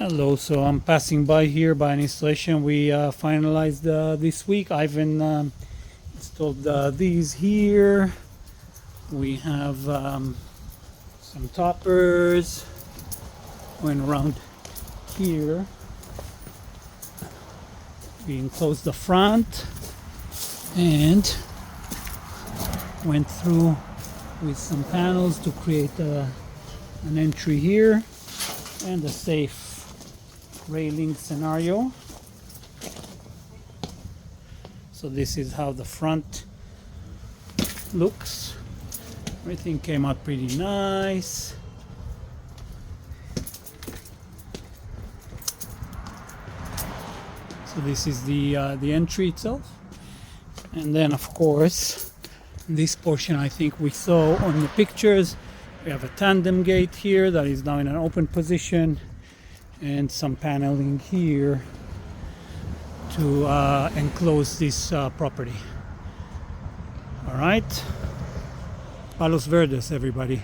Hello, so I'm passing by here by an installation we finalized this week. Ivan installed these here. We have some toppers going around here. We enclosed the front and went through with some panels to create an entry here and a safe railing scenario. So this is how the front looks. Everything came out pretty nice. So this is the entry itself, and then of course this portion I think we saw on the pictures. We have a tandem gate here that is now in an open position, and some paneling here to enclose this property. All right, Palos Verdes, everybody.